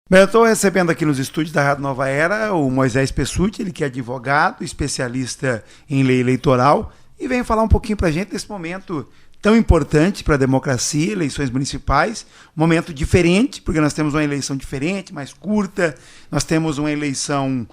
Bem, eu estou recebendo aqui nos estúdios da Rádio Nova Era o Moisés Pessutti, ele que é advogado, especialista em lei eleitoral, e vem falar um pouquinho para a gente desse momento tão importante para a democracia, eleições municipais, um momento diferente, porque nós temos uma eleição diferente, mais curta, nós temos uma eleição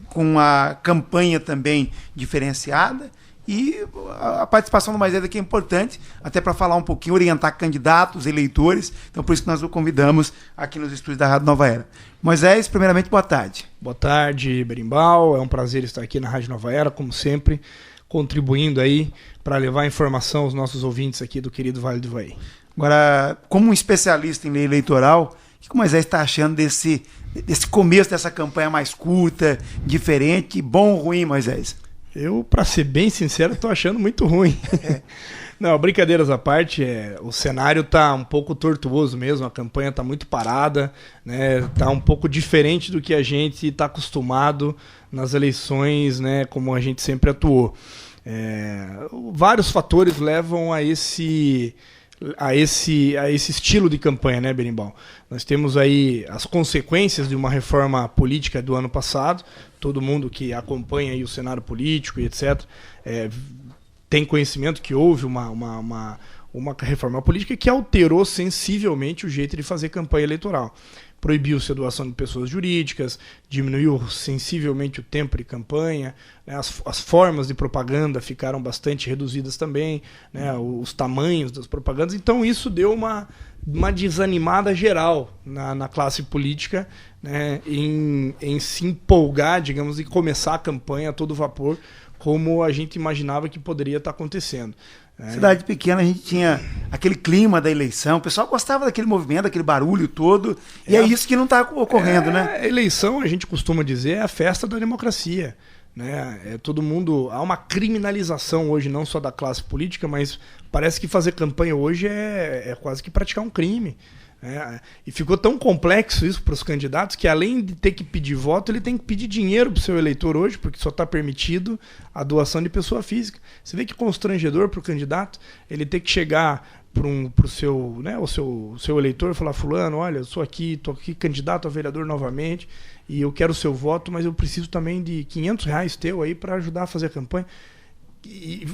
com a campanha também diferenciada, e a participação do Moisés aqui é importante, até para falar um pouquinho, orientar candidatos, eleitores, então por isso que nós o convidamos aqui nos estúdios da Rádio Nova Era. Moisés, primeiramente, boa tarde. Boa tarde, Berimbau, é um prazer estar aqui na Rádio Nova Era, como sempre, contribuindo aí para levar informação aos nossos ouvintes aqui do querido Vale do Ivaí. Agora, como um especialista em lei eleitoral, o que o Moisés está achando desse começo dessa campanha mais curta, diferente, bom ou ruim, Moisés? Eu, para ser bem sincero, estou achando muito ruim. Não, brincadeiras à parte, o cenário está um pouco tortuoso mesmo, a campanha está muito parada, né? Está um pouco diferente do que a gente está acostumado nas eleições, né? Como a gente sempre atuou. Vários fatores levam a esse estilo de campanha, né, Berimbau? Nós temos aí as consequências de uma reforma política do ano passado. Todo mundo que acompanha aí o cenário político e etc. Tem conhecimento que houve uma reforma política que alterou sensivelmente o jeito de fazer campanha eleitoral. Proibiu-se a doação de pessoas jurídicas, diminuiu sensivelmente o tempo de campanha, né, as formas de propaganda ficaram bastante reduzidas também, né, os tamanhos das propagandas. Então isso deu uma desanimada geral na classe política, né, em se empolgar, digamos, e começar a campanha a todo vapor, como a gente imaginava que poderia estar acontecendo. Cidade pequena, a gente tinha aquele clima da eleição, o pessoal gostava daquele movimento, daquele barulho todo, e é isso que não está ocorrendo, né? A eleição, a gente costuma dizer, é a festa da democracia, né? Todo mundo, há uma criminalização hoje, não só da classe política, mas parece que fazer campanha hoje é quase que praticar um crime. E ficou tão complexo isso para os candidatos que, além de ter que pedir voto, ele tem que pedir dinheiro para o seu eleitor hoje, porque só está permitido a doação de pessoa física. Você vê que constrangedor para o candidato ele ter que chegar para o seu, né, o seu eleitor e falar: fulano, olha, eu estou aqui candidato a vereador novamente e eu quero o seu voto, mas eu preciso também de R$500 teu aí para ajudar a fazer a campanha.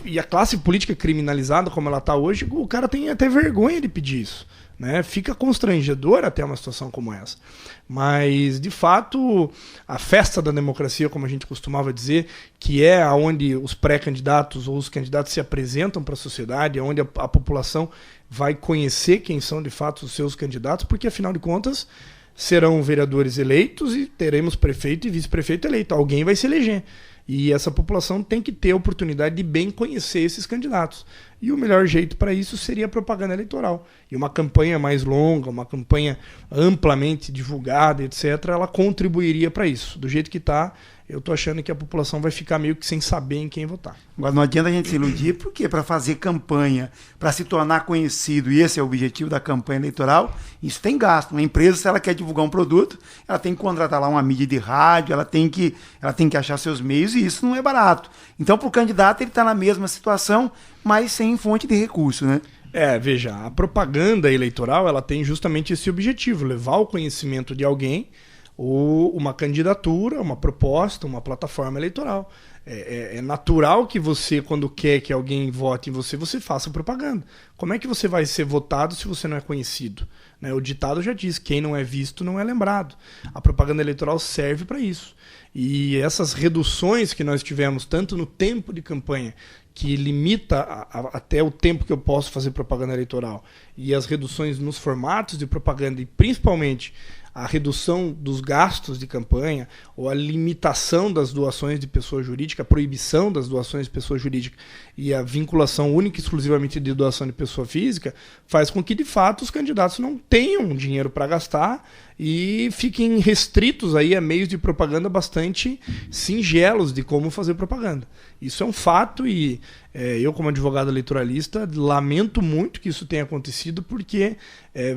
E a classe política criminalizada como ela está hoje, o cara tem até vergonha de pedir isso. Né? Fica constrangedor até uma situação como essa. Mas, de fato, a festa da democracia, como a gente costumava dizer, que é onde os pré-candidatos ou os candidatos se apresentam para a sociedade, é onde a população vai conhecer quem são, de fato, os seus candidatos, porque, afinal de contas, serão vereadores eleitos e teremos prefeito e vice-prefeito eleito. Alguém vai se eleger. E essa população tem que ter a oportunidade de bem conhecer esses candidatos. E o melhor jeito para isso seria a propaganda eleitoral. E uma campanha mais longa, uma campanha amplamente divulgada, etc., ela contribuiria para isso. Do jeito que está, eu estou achando que a população vai ficar meio que sem saber em quem votar. Agora, não adianta a gente se iludir, porque para fazer campanha, para se tornar conhecido, e esse é o objetivo da campanha eleitoral, isso tem gasto. Uma empresa, se ela quer divulgar um produto, ela tem que contratar lá uma mídia de rádio, ela tem que achar seus meios, e isso não é barato. Então, para o candidato, ele está na mesma situação, mas sem fonte de recurso, né? Veja, a propaganda eleitoral, ela tem justamente esse objetivo, levar o conhecimento de alguém ou uma candidatura, uma proposta, uma plataforma eleitoral. É natural que você, quando quer que alguém vote em você, você faça propaganda. Como é que você vai ser votado se você não é conhecido? Né? O ditado já diz: quem não é visto não é lembrado. A propaganda eleitoral serve para isso. E essas reduções que nós tivemos, tanto no tempo de campanha, que limita até o tempo que eu posso fazer propaganda eleitoral, e as reduções nos formatos de propaganda, e principalmente a redução dos gastos de campanha, ou a limitação das doações de pessoa jurídica, a proibição das doações de pessoa jurídica e a vinculação única e exclusivamente de doação de pessoa física, faz com que, de fato, os candidatos não tenham dinheiro para gastar e fiquem restritos aí a meios de propaganda bastante singelos de como fazer propaganda. Isso é um fato e eu, como advogado eleitoralista, lamento muito que isso tenha acontecido, porque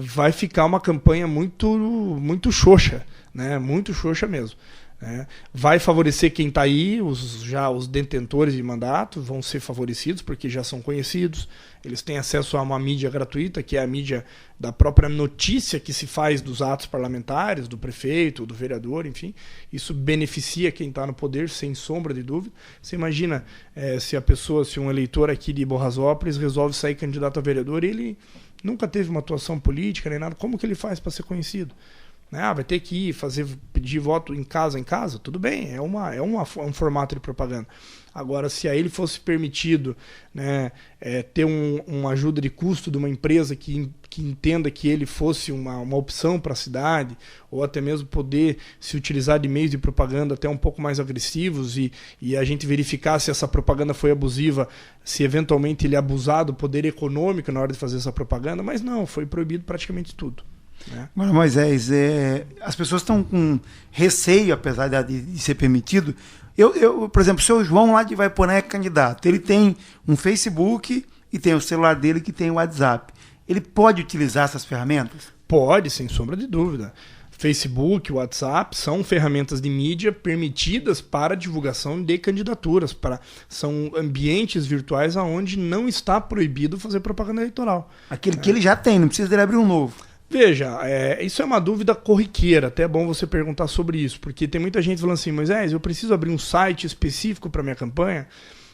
vai ficar uma campanha muito, muito xoxa, né? Muito xoxa mesmo. né? Vai favorecer quem está aí, os detentores de mandato vão ser favorecidos porque já são conhecidos, eles têm acesso a uma mídia gratuita, que é a mídia da própria notícia que se faz dos atos parlamentares, do prefeito, do vereador, enfim. Isso beneficia quem está no poder, sem sombra de dúvida. Você imagina se um eleitor aqui de Borrasópolis resolve sair candidato a vereador, ele nunca teve uma atuação política nem nada, como que ele faz para ser conhecido? Vai ter que ir pedir voto em casa, tudo bem, é um formato de propaganda. Agora, se a ele fosse permitido, né, ter uma ajuda de custo de uma empresa que entenda que ele fosse uma opção para a cidade, ou até mesmo poder se utilizar de meios de propaganda até um pouco mais agressivos e a gente verificar se essa propaganda foi abusiva, se eventualmente ele abusar do poder econômico na hora de fazer essa propaganda, mas não, foi proibido praticamente tudo. Agora, Moisés, as pessoas estão com receio, apesar de ser permitido. Por exemplo, o seu João lá de Vaiporã é candidato. Ele tem um Facebook e tem o celular dele que tem o WhatsApp. Ele pode utilizar essas ferramentas? Pode, sem sombra de dúvida. Facebook, WhatsApp são ferramentas de mídia permitidas para divulgação de candidaturas. São ambientes virtuais onde não está proibido fazer propaganda eleitoral. Aquele que ele já tem, não precisa dele abrir um novo. Veja, isso é uma dúvida corriqueira, até é bom você perguntar sobre isso, porque tem muita gente falando assim, Moisés, eu preciso abrir um site específico para minha campanha.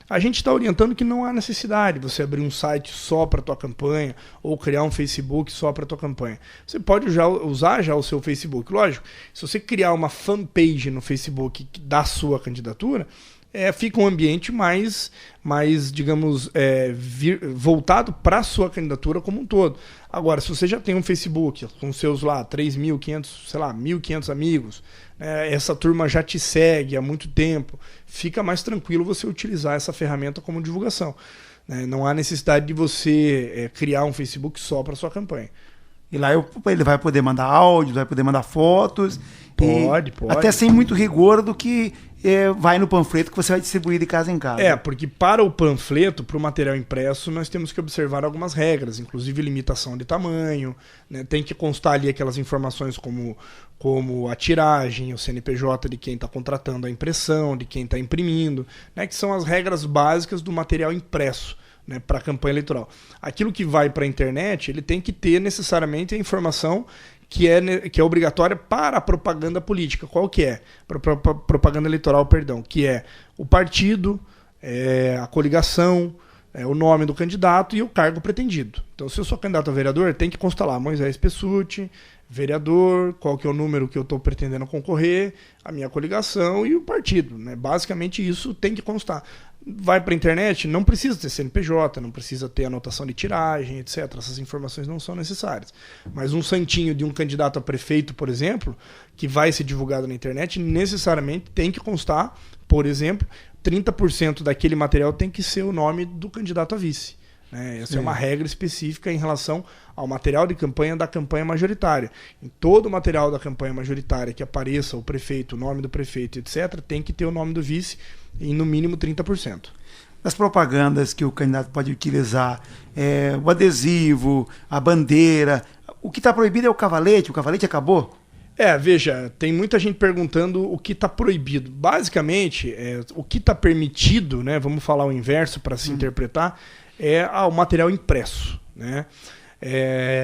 A gente está orientando que não há necessidade de você abrir um site só para a tua campanha ou criar um Facebook só para a tua campanha. Você pode usar já o seu Facebook. Lógico, se você criar uma fanpage no Facebook da sua candidatura, fica um ambiente mais digamos, voltado para a sua candidatura como um todo. Agora, se você já tem um Facebook com seus 3.500, 1.500 amigos, essa turma já te segue há muito tempo, fica mais tranquilo você utilizar essa ferramenta como divulgação. Não há necessidade de você criar um Facebook só para a sua campanha. E lá ele vai poder mandar áudios, vai poder mandar fotos. Pode. Até sem muito rigor do que vai no panfleto que você vai distribuir de casa em casa. Porque para o panfleto, para o material impresso, nós temos que observar algumas regras, inclusive limitação de tamanho, né? Tem que constar ali aquelas informações como a tiragem, o CNPJ de quem está contratando a impressão, de quem está imprimindo, né? Que são as regras básicas do material impresso, né, para a campanha eleitoral. Aquilo que vai para a internet, ele tem que ter necessariamente a informação que é obrigatória para a propaganda política. Qual que é? Propaganda eleitoral, perdão. Que é o partido, a coligação, o nome do candidato e o cargo pretendido. Então, se eu sou candidato a vereador, tem que constar lá Moisés Pessutti, vereador, qual que é o número que eu estou pretendendo concorrer, a minha coligação e o partido, né? Basicamente isso tem que constar. Vai para a internet, não precisa ter CNPJ, não precisa ter anotação de tiragem, etc. Essas informações não são necessárias. Mas um santinho de um candidato a prefeito, por exemplo, que vai ser divulgado na internet, necessariamente tem que constar, por exemplo, 30% daquele material tem que ser o nome do candidato a vice. Essa é uma regra específica em relação ao material de campanha da campanha majoritária. Em todo o material da campanha majoritária que apareça o prefeito, o nome do prefeito, etc., tem que ter o nome do vice em no mínimo 30%. As propagandas que o candidato pode utilizar, o adesivo, a bandeira, o que está proibido é o cavalete acabou? Veja, tem muita gente perguntando o que está proibido. Basicamente, o que está permitido, né, vamos falar o inverso para se interpretar, o material impresso, né?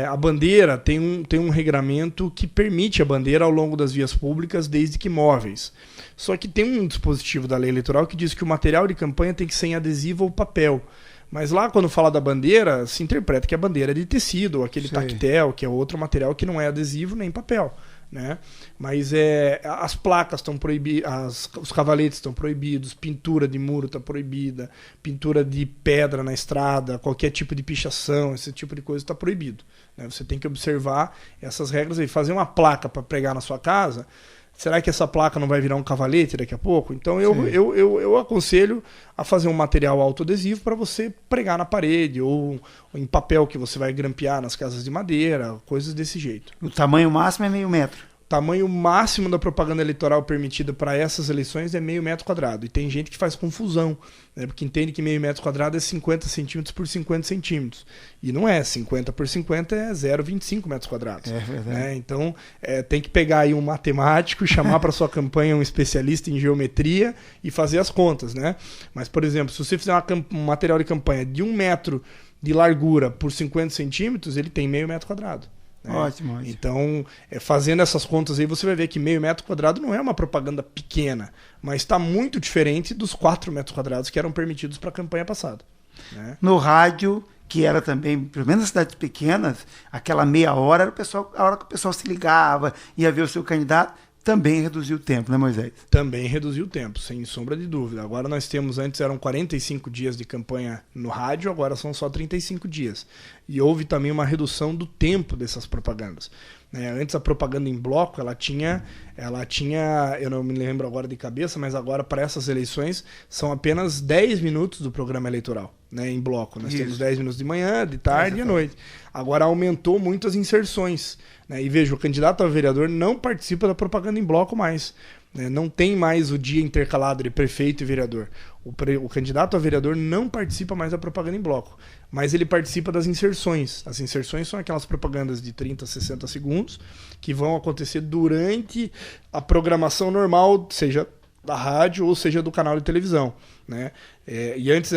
A bandeira tem um regramento que permite a bandeira ao longo das vias públicas, desde que móveis. Só que tem um dispositivo da lei eleitoral que diz que o material de campanha tem que ser em adesivo ou papel. Mas lá, quando fala da bandeira, se interpreta que a bandeira é de tecido, ou aquele tactel, que é outro material que não é adesivo nem papel, né? Mas as placas estão proibidas, os cavaletes estão proibidos, pintura de muro está proibida, pintura de pedra na estrada, qualquer tipo de pichação, esse tipo de coisa está proibido, né? Você tem que observar essas regras aí. Fazer uma placa para pregar na sua casa, será que essa placa não vai virar um cavalete daqui a pouco? Então eu aconselho a fazer um material autoadesivo para você pregar na parede ou em papel que você vai grampear nas casas de madeira, coisas desse jeito. O tamanho máximo é meio metro? tamanho máximo da propaganda eleitoral permitida para essas eleições é 0,5 metro quadrado. E tem gente que faz confusão, né? Porque entende que 0,5 metro quadrado é 50 centímetros por 50 centímetros. E não é. 50 por 50 é 0,25 metros quadrados. É verdade. Né? Então, tem que pegar aí um matemático, chamar para sua campanha um especialista em geometria e fazer as contas, né? Mas, por exemplo, se você fizer um material de campanha de 1 metro de largura por 50 centímetros, ele tem 0,5 metro quadrado. Ótimo. Então, fazendo essas contas aí, você vai ver que 0,5 metro quadrado não é uma propaganda pequena, mas está muito diferente dos 4 metros quadrados que eram permitidos para a campanha passada. Né? No rádio, que era também, pelo menos nas cidades pequenas, aquela meia hora era a hora que o pessoal se ligava, ia ver o seu candidato, também reduziu o tempo, né, Moisés? Também reduziu o tempo, sem sombra de dúvida. Agora nós temos, antes eram 45 dias de campanha no rádio, agora são só 35 dias. E houve também uma redução do tempo dessas propagandas. Antes a propaganda em bloco, ela tinha, eu não me lembro agora de cabeça, mas agora para essas eleições são apenas 10 minutos do programa eleitoral, né, em bloco. Nós temos 10 minutos de manhã, de tarde e à noite. Agora aumentou muito as inserções. Né, e veja, o candidato a vereador não participa da propaganda em bloco mais. Não tem mais o dia intercalado de prefeito e vereador. O candidato a vereador não participa mais da propaganda em bloco, mas ele participa das inserções. As inserções são aquelas propagandas de 30 a 60 segundos que vão acontecer durante a programação normal, seja da rádio ou seja do canal de televisão. Né? E antes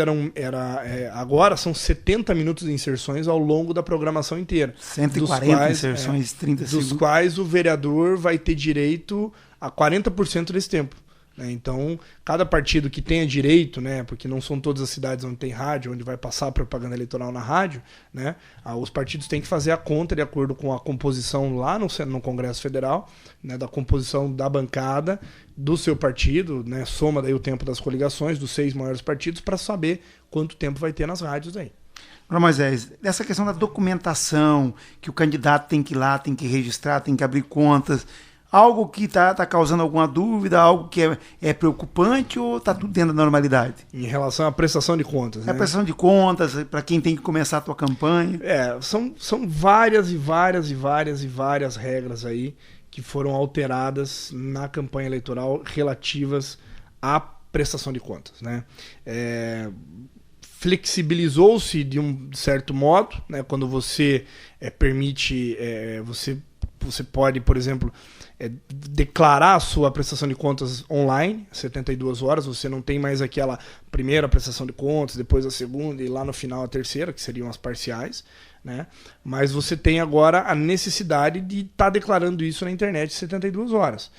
agora são 70 minutos de inserções ao longo da programação inteira. 140 inserções, 30 segundos. Dos quais o vereador vai ter direito a 40% desse tempo. Né? Então, cada partido que tenha direito, né, porque não são todas as cidades onde tem rádio, onde vai passar a propaganda eleitoral na rádio, né, os partidos têm que fazer a conta de acordo com a composição lá no Congresso Federal, né, da composição da bancada do seu partido, né, soma daí o tempo das coligações dos 6 maiores partidos para saber quanto tempo vai ter nas rádios aí. Moisés, essa questão da documentação, que o candidato tem que ir lá, tem que registrar, tem que abrir contas, algo que está causando alguma dúvida, algo que é preocupante ou está tudo dentro da normalidade? Em relação à prestação de contas, né? A prestação de contas, para quem tem que começar a tua campanha. São várias e várias regras aí que foram alteradas na campanha eleitoral relativas à prestação de contas, né? Flexibilizou-se de um certo modo, né? Quando você permite, você pode, por exemplo, declarar a sua prestação de contas online, 72 horas, você não tem mais aquela primeira prestação de contas, depois a segunda e lá no final a terceira, que seriam as parciais, né? Mas você tem agora a necessidade de estar declarando isso na internet 72 horas.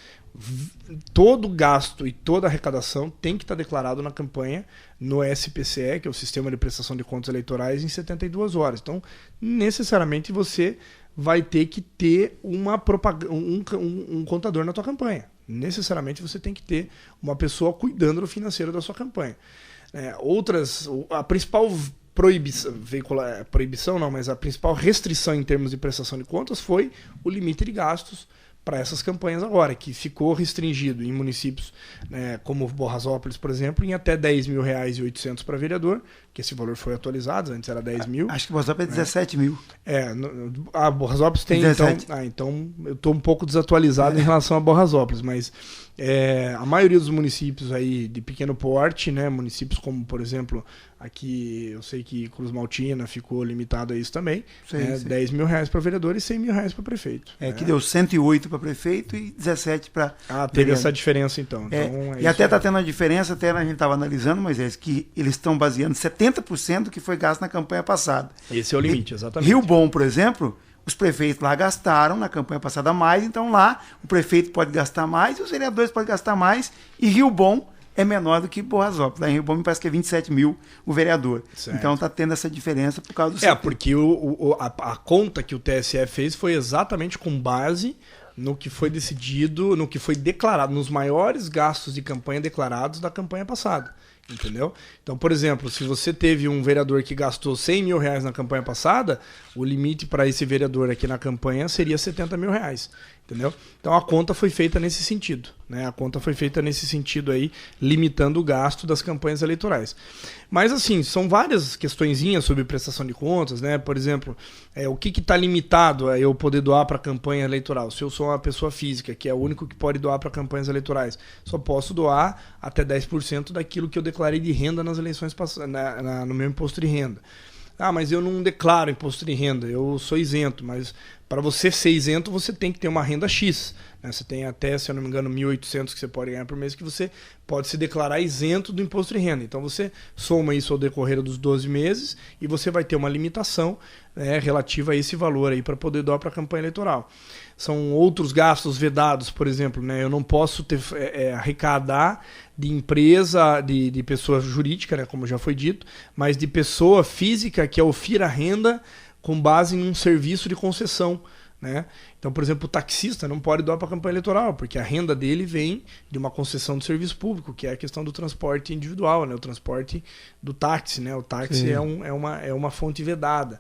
Todo gasto e toda arrecadação tem que estar declarado na campanha no SPCE, que é o Sistema de Prestação de Contas Eleitorais, em 72 horas. Então, necessariamente você vai ter que ter um contador na tua campanha. Necessariamente você tem que ter uma pessoa cuidando do financeiro da sua campanha. A principal a principal restrição em termos de prestação de contas foi o limite de gastos para essas campanhas agora, que ficou restringido em municípios, né, como Borrasópolis, por exemplo, em até R$10.800 para vereador, que esse valor foi atualizado, antes era 10 mil. Acho que Borrasópolis é 17 mil. Borrasópolis tem, 17. Então eu estou um pouco desatualizado em relação a Borrasópolis, mas a maioria dos municípios aí de pequeno porte, né, municípios como, por exemplo, aqui eu sei que Cruz Maltina ficou limitado a isso também, sim. R$10.000 para vereador e R$100.000 para prefeito. Que deu 108 para prefeito e 17 para teve essa diferença então. E até está tendo uma diferença, até a gente estava analisando, mas que eles estão baseando 70% do que foi gasto na campanha passada. Esse é o limite, exatamente. Rio Bom, por exemplo, os prefeitos lá gastaram na campanha passada mais, então lá o prefeito pode gastar mais e os vereadores podem gastar mais, e Rio Bom é menor do que Borrasópolis. Lá em Rio Bom me parece que é 27 mil o vereador. Certo. Então está tendo essa diferença por causa do porque a conta que o TSE fez foi exatamente com base no que foi decidido, no que foi declarado, nos maiores gastos de campanha declarados da campanha passada. Entendeu? Então, por exemplo, se você teve um vereador que gastou R$100.000 na campanha passada, o limite para esse vereador aqui na campanha seria R$70.000. Entendeu? Então a conta foi feita nesse sentido. né? A conta foi feita nesse sentido aí, limitando o gasto das campanhas eleitorais. Mas, assim, são várias questõezinhas sobre prestação de contas, né? Por exemplo, o que está limitado a eu poder doar para a campanha eleitoral? Se eu sou uma pessoa física, que é o único que pode doar para campanhas eleitorais, só posso doar até 10% daquilo que eu declarei de renda nas eleições no meu imposto de renda. Ah, mas eu não declaro imposto de renda, eu sou isento, mas para você ser isento, você tem que ter uma renda X. Né? Você tem até, se eu não me engano, 1.800 que você pode ganhar por mês, que você pode se declarar isento do imposto de renda. Então você soma isso ao decorrer dos 12 meses e você vai ter uma limitação, né, relativa a esse valor aí para poder doar para a campanha eleitoral. São outros gastos vedados, por exemplo, né? Eu não posso arrecadar de empresa, de pessoa jurídica, né, como já foi dito, mas de pessoa física que ofira renda com base em um serviço de concessão. Né? Então, por exemplo, o taxista não pode doar para a campanha eleitoral, porque a renda dele vem de uma concessão de serviço público, que é a questão do transporte individual, né? O transporte do táxi. Né? O táxi é uma fonte vedada.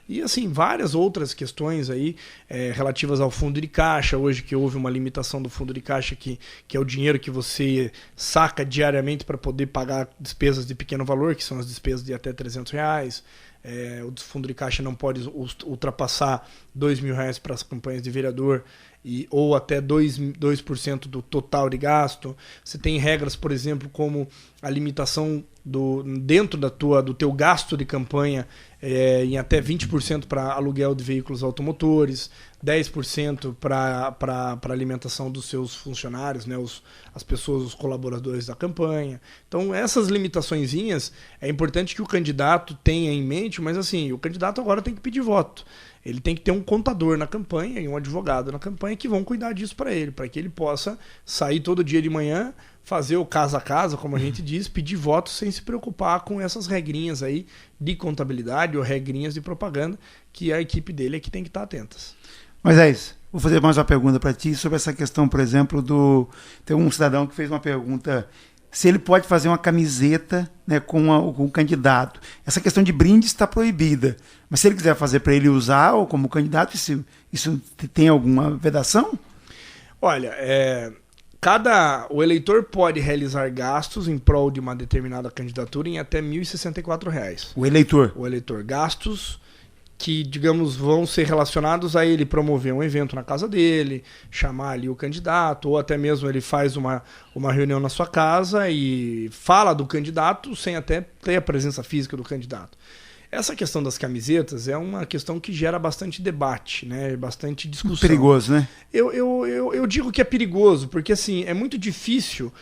E assim, várias outras questões aí relativas ao fundo de caixa, hoje que houve uma limitação do fundo de caixa, que é o dinheiro que você saca diariamente para poder pagar despesas de pequeno valor, que são as despesas de até R$300. O fundo de caixa não pode ultrapassar R$2.000 para as campanhas de vereador ou até 2% do total de gasto. Você tem regras, por exemplo, como a limitação dentro do teu gasto de campanha em até 20% para aluguel de veículos automotores, 10% para alimentação dos seus funcionários, né, as pessoas, os colaboradores da campanha. Então, essas limitaçõezinhas é importante que o candidato tenha em mente, mas assim, o candidato agora tem que pedir voto. Ele tem que ter um contador na campanha e um advogado na campanha que vão cuidar disso para que ele possa sair todo dia de manhã, fazer o casa a casa, como a gente diz, pedir votos sem se preocupar com essas regrinhas aí de contabilidade ou regrinhas de propaganda, que a equipe dele é que tem que estar atentas. Mas é isso. Vou fazer mais uma pergunta para ti sobre essa questão, por exemplo, tem um cidadão que fez uma pergunta se ele pode fazer uma camiseta, né, com o candidato. Essa questão de brinde está proibida, mas se ele quiser fazer para ele usar ou como candidato, isso tem alguma vedação? Olha, o eleitor pode realizar gastos em prol de uma determinada candidatura em até R$1.064. O eleitor? O eleitor. Gastos que, digamos, vão ser relacionados a ele promover um evento na casa dele, chamar ali o candidato, ou até mesmo ele faz uma reunião na sua casa e fala do candidato sem até ter a presença física do candidato. Essa questão das camisetas é uma questão que gera bastante debate, né? Bastante discussão. Perigoso, né? Eu digo que é perigoso, porque assim, é muito difícil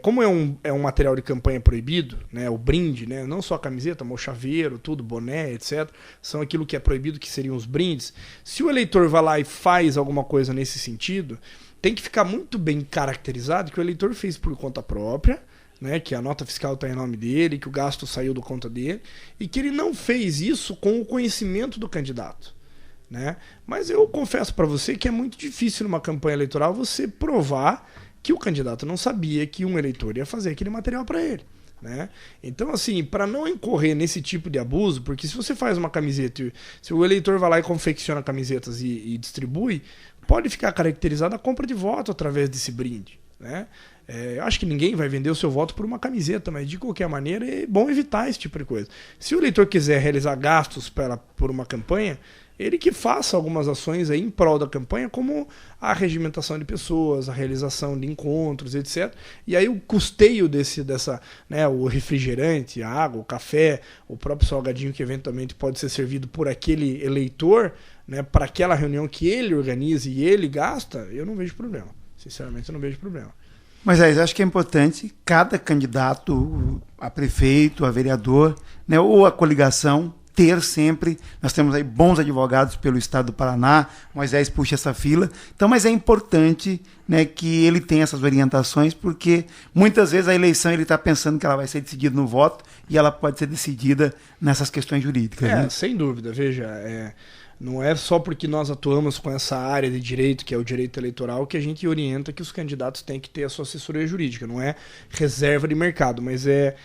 como é um material de campanha proibido, né? O brinde, né? Não só a camiseta, mas o chaveiro, tudo, boné, etc. São aquilo que é proibido, que seriam os brindes. Se o eleitor vai lá e faz alguma coisa nesse sentido, tem que ficar muito bem caracterizado que o eleitor fez por conta própria, né, que a nota fiscal está em nome dele, que o gasto saiu do conta dele, e que ele não fez isso com o conhecimento do candidato. Né? Mas eu confesso para você que é muito difícil numa campanha eleitoral você provar que o candidato não sabia que um eleitor ia fazer aquele material para ele. Né? Então, assim, para não incorrer nesse tipo de abuso, porque se você faz uma camiseta, se o eleitor vai lá e confecciona camisetas e distribui, pode ficar caracterizada a compra de voto através desse brinde. Né? Eu acho que ninguém vai vender o seu voto por uma camiseta, mas de qualquer maneira é bom evitar esse tipo de coisa. Se o eleitor quiser realizar gastos por uma campanha, ele que faça algumas ações aí em prol da campanha, como a regimentação de pessoas, a realização de encontros, etc. E aí o custeio o refrigerante, a água, o café, o próprio salgadinho que eventualmente pode ser servido por aquele eleitor, né, para aquela reunião que ele organiza e ele gasta, eu não vejo problema. Sinceramente, eu não vejo problema. Mas acho que é importante cada candidato a prefeito, a vereador, né, ou a coligação, ter sempre, nós temos aí bons advogados pelo estado do Paraná, Moisés puxa essa fila, então, mas é importante, né, que ele tenha essas orientações, porque muitas vezes a eleição ele está pensando que ela vai ser decidida no voto e ela pode ser decidida nessas questões jurídicas. Né? Sem dúvida, veja, não é só porque nós atuamos com essa área de direito, que é o direito eleitoral, que a gente orienta que os candidatos têm que ter a sua assessoria jurídica. Não é reserva de mercado, mas é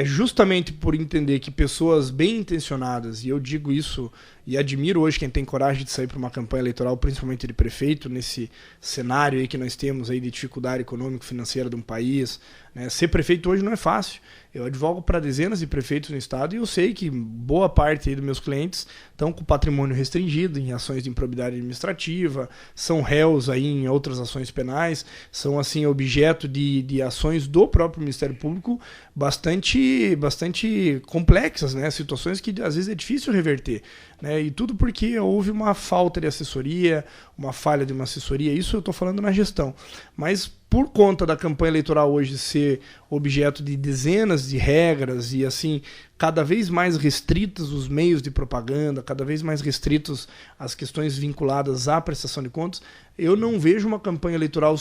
justamente por entender que pessoas bem intencionadas, e eu digo isso, e admiro hoje quem tem coragem de sair para uma campanha eleitoral, principalmente de prefeito, nesse cenário aí que nós temos aí de dificuldade econômico-financeira de um país, né? Ser prefeito hoje não é fácil. Eu advogo para dezenas de prefeitos no estado e eu sei que boa parte aí dos meus clientes estão com patrimônio restringido em ações de improbidade administrativa, são réus aí em outras ações penais, são assim objeto de ações do próprio Ministério Público bastante complexas, né? Situações que às vezes é difícil reverter, né? E tudo porque houve uma falta de assessoria, uma falha de uma assessoria, isso eu estou falando na gestão. Mas por conta da campanha eleitoral hoje ser objeto de dezenas de regras e assim cada vez mais restritos os meios de propaganda, cada vez mais restritos as questões vinculadas à prestação de contas, eu não vejo uma campanha eleitoral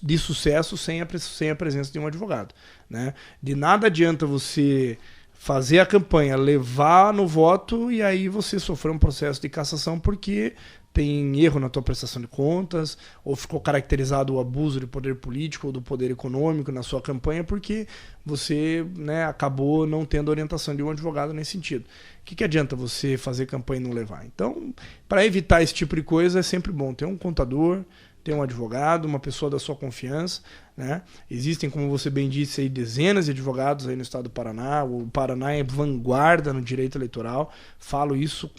de sucesso sem a presença de um advogado, né? De nada adianta você fazer a campanha, levar no voto e aí você sofrer um processo de cassação porque tem erro na tua prestação de contas, ou ficou caracterizado o abuso de poder político ou do poder econômico na sua campanha porque você, né, acabou não tendo orientação de um advogado nesse sentido. O que adianta você fazer campanha e não levar? Então, para evitar esse tipo de coisa, é sempre bom ter um contador, ter um advogado, uma pessoa da sua confiança, né? Existem, como você bem disse, aí, dezenas de advogados aí no estado do Paraná. O Paraná é vanguarda no direito eleitoral. Falo isso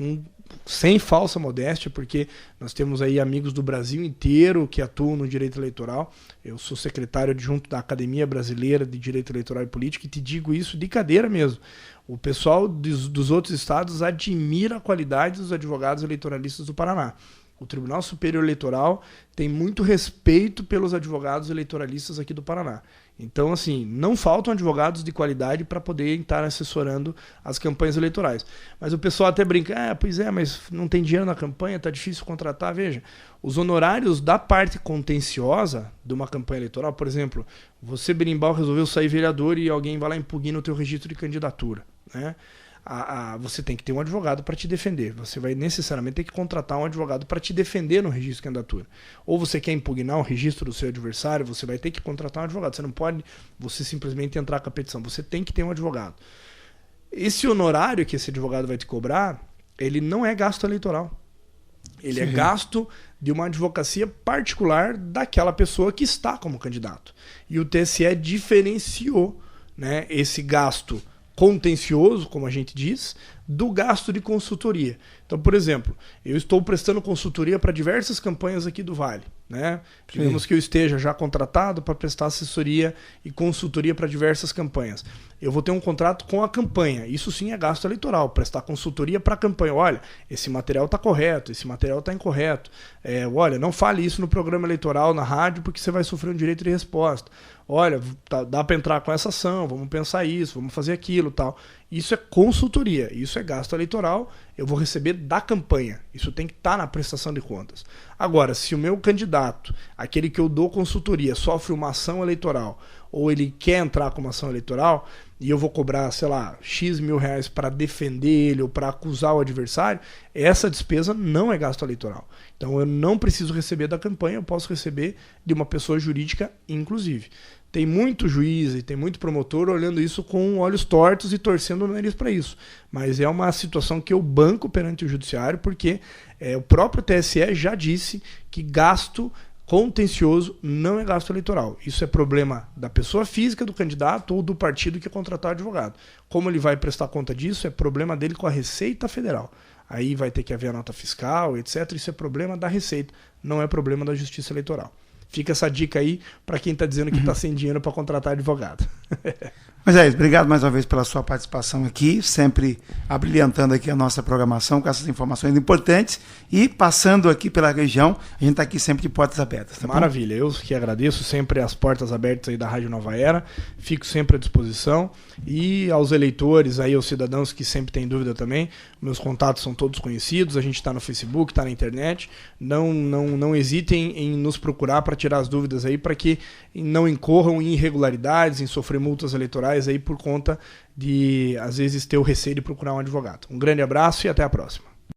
sem falsa modéstia, porque nós temos aí amigos do Brasil inteiro que atuam no direito eleitoral. Eu sou secretário adjunto da Academia Brasileira de Direito Eleitoral e Política e te digo isso de cadeira mesmo. O pessoal dos outros estados admira a qualidade dos advogados eleitoralistas do Paraná. O Tribunal Superior Eleitoral tem muito respeito pelos advogados eleitoralistas aqui do Paraná. Então, assim, não faltam advogados de qualidade para poder estar assessorando as campanhas eleitorais. Mas o pessoal até brinca, pois é, mas não tem dinheiro na campanha, está difícil contratar. Veja, os honorários da parte contenciosa de uma campanha eleitoral, por exemplo, você, Berimbau, resolveu sair vereador e alguém vai lá impugnar o teu registro de candidatura, né? Você tem que ter um advogado para te defender. Você vai necessariamente ter que contratar um advogado para te defender no registro de candidatura. Ou você quer impugnar o registro do seu adversário, você vai ter que contratar um advogado. Você não pode simplesmente entrar com a petição. Você tem que ter um advogado. Esse honorário que esse advogado vai te cobrar, ele não é gasto eleitoral. Ele é gasto de uma advocacia particular daquela pessoa que está como candidato. E o TSE diferenciou, né, esse gasto contencioso, como a gente diz, do gasto de consultoria. Então, por exemplo, eu estou prestando consultoria para diversas campanhas aqui do Vale, né? Digamos que eu esteja já contratado para prestar assessoria e consultoria para diversas campanhas. Eu vou ter um contrato com a campanha. Isso sim é gasto eleitoral, prestar consultoria para a campanha. Olha, esse material está correto, esse material está incorreto. Olha, não fale isso no programa eleitoral, na rádio, porque você vai sofrer um direito de resposta. Olha, dá para entrar com essa ação, vamos pensar isso, vamos fazer aquilo, tal. Isso é consultoria, isso é gasto eleitoral, eu vou receber da campanha. Isso tem que estar na prestação de contas. Agora, se o meu candidato, aquele que eu dou consultoria, sofre uma ação eleitoral, ou ele quer entrar com uma ação eleitoral, e eu vou cobrar, sei lá, X mil reais para defender ele ou para acusar o adversário, essa despesa não é gasto eleitoral. Então eu não preciso receber da campanha, eu posso receber de uma pessoa jurídica, inclusive. Tem muito juiz e tem muito promotor olhando isso com olhos tortos e torcendo o nariz para isso. Mas é uma situação que eu banco perante o judiciário, porque o próprio TSE já disse que gasto contencioso não é gasto eleitoral. Isso é problema da pessoa física do candidato ou do partido que contratar o advogado. Como ele vai prestar conta disso, é problema dele com a Receita Federal. Aí vai ter que haver a nota fiscal, etc. Isso é problema da Receita, não é problema da Justiça Eleitoral. Fica essa dica aí para quem está dizendo que está sem dinheiro para contratar advogado. Mas é isso, obrigado mais uma vez pela sua participação aqui, sempre abrilhantando aqui a nossa programação com essas informações importantes e passando aqui pela região, a gente está aqui sempre de portas abertas. Tá Maravilha, bom? Eu que agradeço sempre as portas abertas aí da Rádio Nova Era, fico sempre à disposição e aos eleitores, aí aos cidadãos que sempre têm dúvida também, meus contatos são todos conhecidos, a gente está no Facebook, está na internet, não hesitem em nos procurar para tirar as dúvidas aí, para que não incorram em irregularidades, em sofrer multas eleitorais aí por conta de, às vezes, ter o receio de procurar um advogado. Um grande abraço e até a próxima.